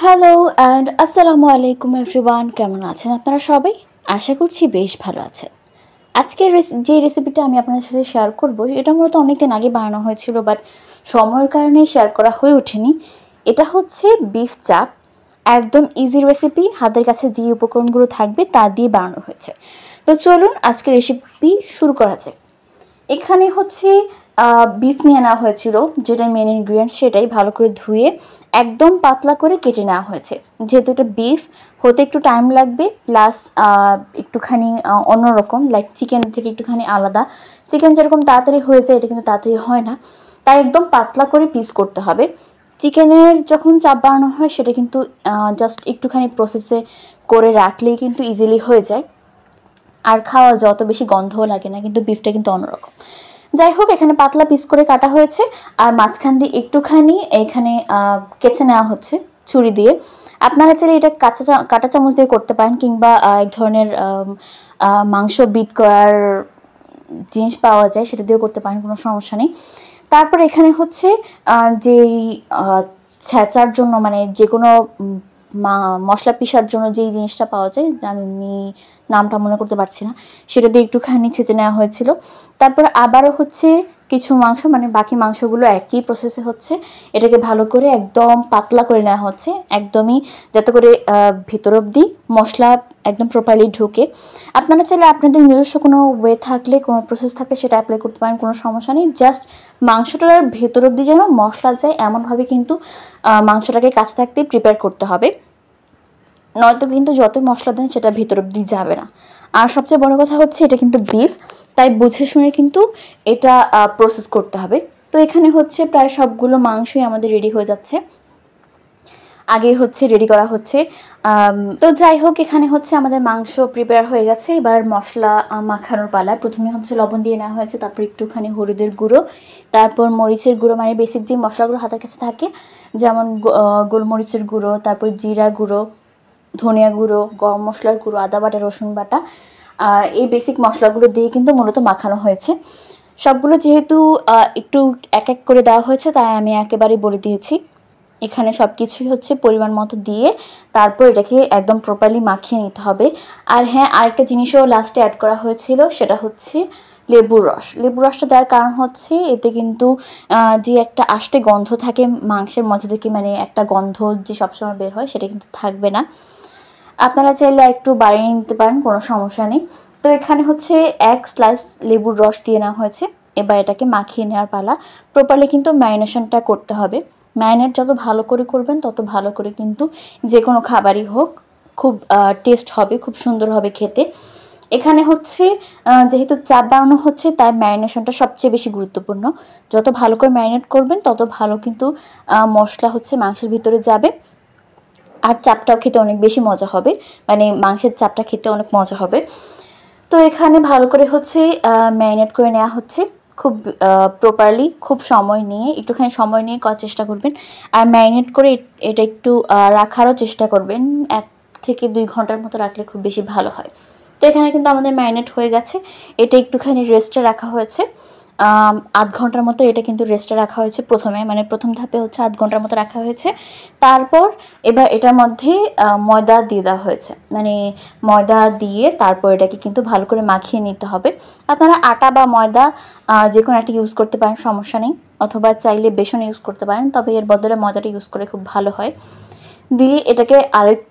Hello and আসসালামু আলাইকুম everyone, কেমন আছেন আপনারা সবাই? আশা করছি বেশ ভালো আছেন। আজকের যে রেসিপিটা আমি আপনাদের সাথে শেয়ার করব, এটা মূলত অনেকদিন আগে বানানো হয়েছিল, বাট সময়ের কারণে শেয়ার করা হয়ে ওঠেনি। এটা হচ্ছে বিফ চাপ। একদম ইজি রেসিপি, হাতের কাছে যে উপকরণগুলো থাকবে তা দিয়ে বানানো হয়েছে। তো চলুন আজকের রেসিপি শুরু করা যাক। এখানে হচ্ছে বিফ নিয়ে নেওয়া হয়েছিল, যেটা মেন ইনগ্রিডিয়েন্ট, সেটাই ভালো করে ধুয়ে একদম পাতলা করে কেটে নেওয়া হয়েছে। যেহেতু এটা বিফ, হতে একটু টাইম লাগবে, প্লাস একটুখানি অন্যরকম, লাইক চিকেন থেকে একটুখানি আলাদা। চিকেন যেরকম তাড়াতাড়ি হয়ে যায়, এটা কিন্তু তাড়াতাড়ি হয় না, তাই একদম পাতলা করে পিস করতে হবে। চিকেনের যখন চাপ বানানো হয় সেটা কিন্তু জাস্ট একটুখানি প্রসেসে করে রাখলেই কিন্তু ইজিলি হয়ে যায়, আর খাওয়া যত বেশি গন্ধও লাগে না। কিন্তু বিফটা কিন্তু অন্যরকম। যাই হোক, এখানে পাতলা পিস করে কাটা হয়েছে, আর মাঝখান দিয়ে একটুখানি এখানে কেচে নেওয়া হচ্ছে ছুরি দিয়ে। আপনারা চাইলে এটা কাঁটা চামচ দিয়ে করতে পারেন, কিংবা এক ধরনের মাংস বিট করার জিনিস পাওয়া যায়, সেটা দিয়েও করতে পারেন, কোনো সমস্যা নেই। তারপর এখানে হচ্ছে যেই ছেঁচার জন্য, মানে যে কোনো মশলা পিসার জন্য যেই জিনিসটা পাওয়া যায়, আমি নামটা মনে করতে পারছি না, সেটা দিয়ে একটুখানি ছেঁচে নেওয়া হয়েছিল। তারপর আবারও হচ্ছে কিছু মাংস, মানে বাকি মাংসগুলো একই প্রসেসে হচ্ছে, এটাকে ভালো করে একদম পাতলা করে নেওয়া হচ্ছে, একদমই যাতে করে ভেতর অবধি মশলা একদম প্রপারলি ঢুকে। আপনারা চাইলে আপনাদের নিজস্ব কোনো ওয়ে থাকলে, কোনো প্রসেস থাকলে সেটা অ্যাপ্লাই করতে পারেন, কোনো সমস্যা নেই। জাস্ট মাংসটার ভেতর অবধি যেন মশলা যায় এমনভাবে কিন্তু মাংসটাকে কাছে থাকতেই প্রিপেয়ার করতে হবে, নয়তো কিন্তু যতই মশলা দেন সেটা ভেতর অবধি যাবে না। আর সবচেয়ে বড় কথা হচ্ছে এটা কিন্তু বিফ, তাই বুঝে শুনে কিন্তু এটা প্রসেস করতে হবে। তো এখানে হচ্ছে প্রায় সবগুলো মাংসই আমাদের রেডি হয়ে যাচ্ছে, আগে হচ্ছে রেডি করা হচ্ছে। তো যাই হোক, এখানে হচ্ছে আমাদের মাংস প্রিপেয়ার হয়ে গেছে। এবার মশলা মাখানোর পালা। প্রথমে হচ্ছে লবণ দিয়ে নেওয়া হয়েছে, তারপর একটুখানি হলুদের গুঁড়ো, তারপর মরিচের গুঁড়ো, মানে বেসিক যে মশলাগুলো হাতের কাছে থাকে, যেমন গোলমরিচের গুঁড়ো, তারপর জিরা গুঁড়ো, ধনিয়া গুঁড়ো, গরম মশলার গুঁড়ো, আদা বাটা, রসুন বাটা, এই বেসিক মশলাগুলো দিয়ে কিন্তু মূলত মাখানো হয়েছে। সবগুলো যেহেতু একটু এক এক করে দেওয়া হয়েছে, তাই আমি একেবারেই বলে দিয়েছি। এখানে সব কিছুই হচ্ছে পরিমাণ মতো দিয়ে তারপর এটাকে একদম প্রপারলি মাখিয়ে নিতে হবে। আর হ্যাঁ, আরেকটা জিনিসও লাস্টে অ্যাড করা হয়েছিল, সেটা হচ্ছে লেবুর রস। লেবুর রসটা দেওয়ার কারণ হচ্ছে এতে কিন্তু যে একটা আষ্টে গন্ধ থাকে মাংসের মধ্যে থেকে, মানে একটা গন্ধ যে সবসময় বের হয়, সেটা কিন্তু থাকবে না। আপনারা চাইলে একটু বাড়িয়ে নিতে পারেন, কোনো সমস্যা নেই। তো এখানে হচ্ছে এক স্লাইস লেবুর রস দিয়ে নেওয়া হয়েছে। এবার এটাকে মাখিয়ে নেওয়ার পালা। প্রপারলি কিন্তু ম্যারিনেশনটা করতে হবে। ম্যারিনেট যত ভালো করে করবেন তত ভালো করে কিন্তু যে কোনো খাবারই হোক খুব টেস্ট হবে, খুব সুন্দর হবে খেতে। এখানে হচ্ছে যেহেতু চাপ বানানো হচ্ছে, তাই ম্যারিনেশনটা সবচেয়ে বেশি গুরুত্বপূর্ণ। যত ভালো করে ম্যারিনেট করবেন তত ভালো কিন্তু মশলা হচ্ছে মাংসের ভিতরে যাবে, আর চাপটাও খেতে অনেক বেশি মজা হবে, মানে মাংসের চাপটা খেতে অনেক মজা হবে। তো এখানে ভালো করে হচ্ছে ম্যারিনেট করে নেওয়া হচ্ছে, খুব প্রপারলি, খুব সময় নিয়ে, একটুখানি সময় নিয়ে করার চেষ্টা করবেন। আর ম্যারিনেট করে এটা একটু রাখারও চেষ্টা করবেন, 1 থেকে 2 ঘন্টার মতো রাখলে খুব বেশি ভালো হয়। তো এখানে কিন্তু আমাদের ম্যারিনেট হয়ে গেছে, এটা একটুখানি রেস্টে রাখা হয়েছে। 8 ঘন্টার মতো এটা কিন্তু রেস্টে রাখা হয়েছে প্রথমে, মানে প্রথম ধাপে হচ্ছে 8 ঘন্টার মতো রাখা হয়েছে। তারপর এবার এটার মধ্যে ময়দা দিয়ে দেওয়া হয়েছে, মানে ময়দা দিয়ে তারপর এটাকে কিন্তু ভালো করে মাখিয়ে নিতে হবে। আপনারা আটা বা ময়দা যে কোনো একটা ইউজ করতে পারেন, সমস্যা নেই, অথবা চাইলে বেসন ইউজ করতে পারেন, তবে এর বদলে ময়দাটা ইউজ করে খুব ভালো হয়। দিয়ে এটাকে আরেকটু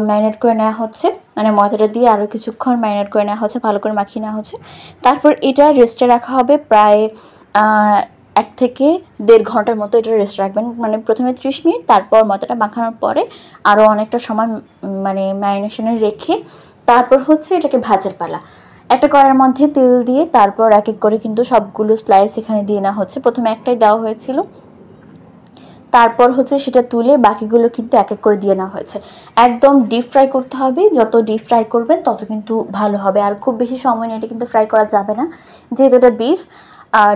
ম্যারিনেট করে নেওয়া হচ্ছে, মানে ময়দাটা দিয়ে আরও কিছুক্ষণ ম্যারিনেট করে নেওয়া হচ্ছে, ভালো করে মাখিয়ে নেওয়া হচ্ছে। তারপর এটা রেস্টে রাখা হবে প্রায় 1 থেকে 1.5 ঘন্টার মতো। এটা রেস্ট রাখবেন, মানে প্রথমে 30 মিনিট, তারপর ময়দাটা মাখানোর পরে আরও অনেকটা সময় মানে ম্যারিনেশনে রেখে তারপর হচ্ছে এটাকে ভাজার পালা। একটা কড়াইয়ের মধ্যে তেল দিয়ে তারপর এক এক করে কিন্তু সবগুলো স্লাইস এখানে দিয়ে নেওয়া হচ্ছে। প্রথমে একটাই দেওয়া হয়েছিল, তারপর হচ্ছে সেটা তুলে বাকিগুলো কিন্তু এক এক করে দিয়ে নেওয়া হয়েছে। একদম ডিপ ফ্রাই করতে হবে, যত ডিপ ফ্রাই করবেন তত কিন্তু ভালো হবে। আর খুব বেশি সময় নিয়ে এটা কিন্তু ফ্রাই করা যাবে না, যেহেতু এটা বিফ।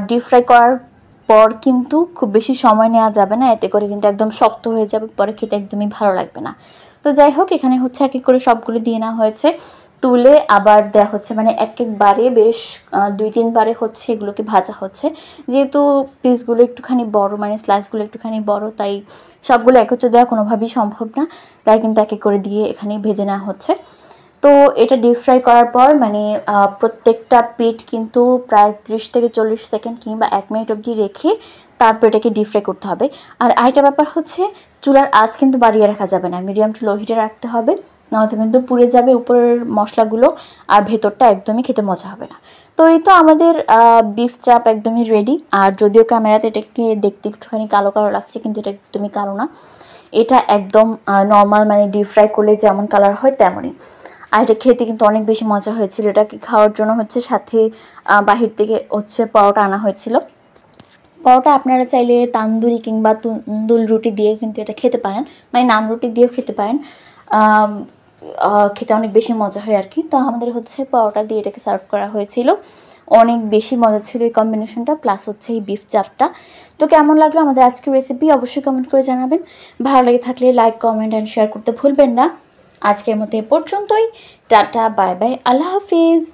ডিপ ফ্রাই করার পর কিন্তু খুব বেশি সময় নেওয়া যাবে না, এতে করে কিন্তু একদম শক্ত হয়ে যাবে, পরে খেতে একদমই ভালো লাগবে না। তো যাই হোক, এখানে হচ্ছে এক এক করে সবগুলো দিয়ে নেওয়া হয়েছে। তুলে আবার দেওয়া হচ্ছে, মানে এক একবারে বেশ 2-3 বারে হচ্ছে এগুলোকে ভাজা হচ্ছে। যেহেতু পিসগুলো একটুখানি বড়, মানে স্লাইসগুলো একটুখানি বড়, তাই সবগুলো একত্রে দেওয়া কোনোভাবেই সম্ভব না, তাই কিন্তু এক এক করে দিয়ে এখানে ভেজে নেওয়া হচ্ছে। তো এটা ডিপ ফ্রাই করার পর মানে প্রত্যেকটা পিঠ কিন্তু প্রায় 30 থেকে 40 সেকেন্ড কিংবা 1 মিনিট অবধি রেখে তারপর এটাকে ডিপ ফ্রাই করতে হবে। আর আরেকটা ব্যাপার হচ্ছে, চুলার আঁচ কিন্তু বাড়িয়ে রাখা যাবে না, মিডিয়াম টু লো হিটে রাখতে হবে, নয়তো কিন্তু পুড়ে যাবে উপরের মশলাগুলো, আর ভেতরটা একদমই খেতে মজা হবে না। তো এই তো আমাদের বিফ চাপ একদমই রেডি। আর যদিও ক্যামেরাতে এটাকে দেখতে একটুখানি কালো কালো লাগছে, কিন্তু এটা একদমই কালো না, এটা একদম নর্মাল, মানে ডিপ ফ্রাই করলে যেমন কালার হয় তেমনই। আর এটা খেতে কিন্তু অনেক বেশি মজা হয়েছিল। এটাকে খাওয়ার জন্য হচ্ছে সাথে বাহির থেকে হচ্ছে পরোটা আনা হয়েছিল। পরোটা আপনারা চাইলে তান্দুরি কিংবা তন্দুল রুটি দিয়ে কিন্তু এটা খেতে পারেন, মানে নান রুটি দিয়েও খেতে পারেন, খেতে অনেক বেশি মজা হয় আর কি। তো আমাদের হচ্ছে পরোটা দিয়ে এটাকে সার্ভ করা হয়েছিল, অনেক বেশি মজা ছিল এই কম্বিনেশনটা, প্লাস হচ্ছে এই বিফ চাপটা। তো কেমন লাগলো আমাদের আজকের রেসিপি অবশ্যই কমেন্ট করে জানাবেন। ভালো লেগে থাকলে লাইক, কমেন্ট অ্যান্ড শেয়ার করতে ভুলবেন না। আজকের মতো এ পর্যন্তই। টাটা, বাই বাই, আল্লাহ হাফিজ।